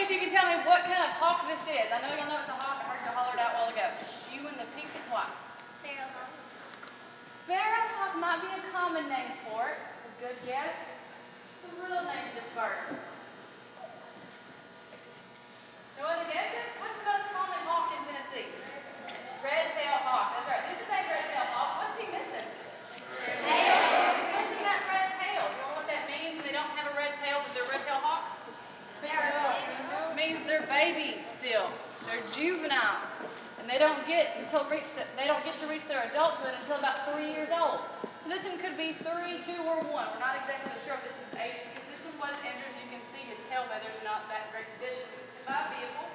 if you can tell me what kind of hawk this is. I know y'all know it's a hawk. I heard you holler it out a while ago. You and the pink and white. Sparrowhawk. Sparrowhawk might be a common name for it. It's a good guess. What's the real name of this bird? No other guesses? What's the most common hawk in Tennessee? Red-tailed hawk. That's right. This is a red-tailed hawk. What's he missing? Tail. He's missing that red tail. You know what that means when they don't have a red tail but they're red-tailed hawks? It means they're babies still. They're juveniles. And they don't get to reach their adulthood until about 3 years old. So this one could be 3, 2, or 1. We're not exactly sure of this one's age because this one was injured. As you can see, his tail feathers are not that great condition. This is my vehicle.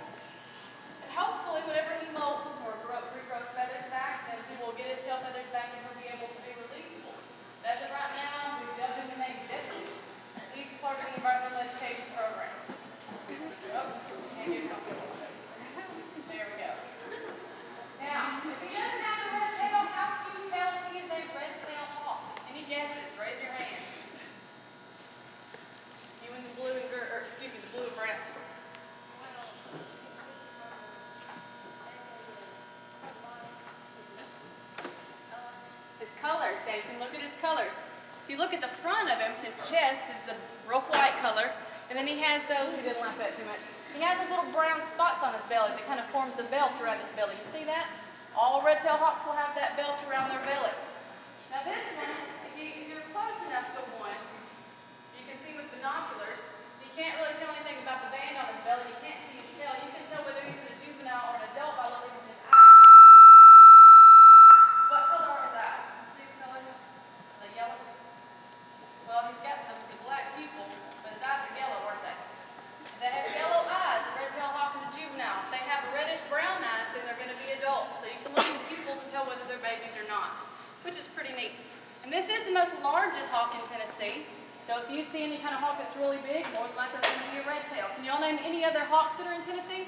And hopefully, whenever he molts or regrows feathers back, then he will get his tail feathers back and he'll be able to be releasable. As of right now, we've dubbed him the name Jesse. He's part of the environmental education program. There we go. Now, if he doesn't have a red tail, how can you tell he is a red-tailed hawk? Any guesses? Raise your hand. You and the blue and the blue and brown. His colors. So you can look at his colors. If you look at the front of him, his chest is the real white color, and then he has those. He didn't like that too much. He has those little brown spots on his belly that kind of forms the belt around his belly. You see that? All red-tailed hawks will have that belt around their belly. Now this one, if you're close enough to one, you can see with binoculars, you can't really tell anything about the band on his belly. You can't see his tail. You can tell whether he's a juvenile or an adult by looking at his eyes. What color are his eyes? See the color? The yellow? Well, he's got the black pupil, but his eyes are yellow, aren't they? They have yellow eyes. A red-tailed hawk is a juvenile. If they have reddish-brown eyes, then they're going to be adults. So you can look at the pupils and tell whether they're babies or not, which is pretty neat. And this is the most largest hawk in Tennessee. So if you see any kind of hawk that's really big, more than likely it's going to be a red-tail. Can y'all name any other hawks that are in Tennessee?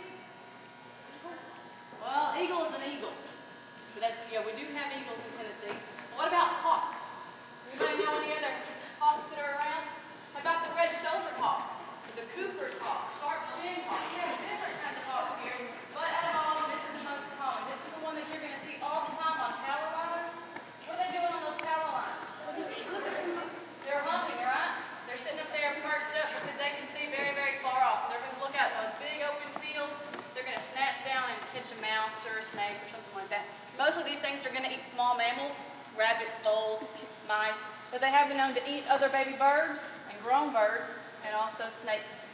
Well, eagle is an eagle. But that's, we do have eagles in Tennessee. What about hawks? Anybody know any other hawks that are around? How about the red-shouldered hawk? The Cooper's hawk, sharp-shinned hawk. We have different kinds of hawks here, but out of all of them, this is the most common. This is the one that you're going to see all the time on power lines. What are they doing on those power lines? They're hunting, right? They're sitting up there perched up because they can see very, very far off. They're going to look out in those big open fields. They're going to snatch down and catch a mouse or a snake or something like that. Most of these things are going to eat small mammals, rabbits, voles, mice, but they have been known to eat other baby birds and grown birds, and also snakes.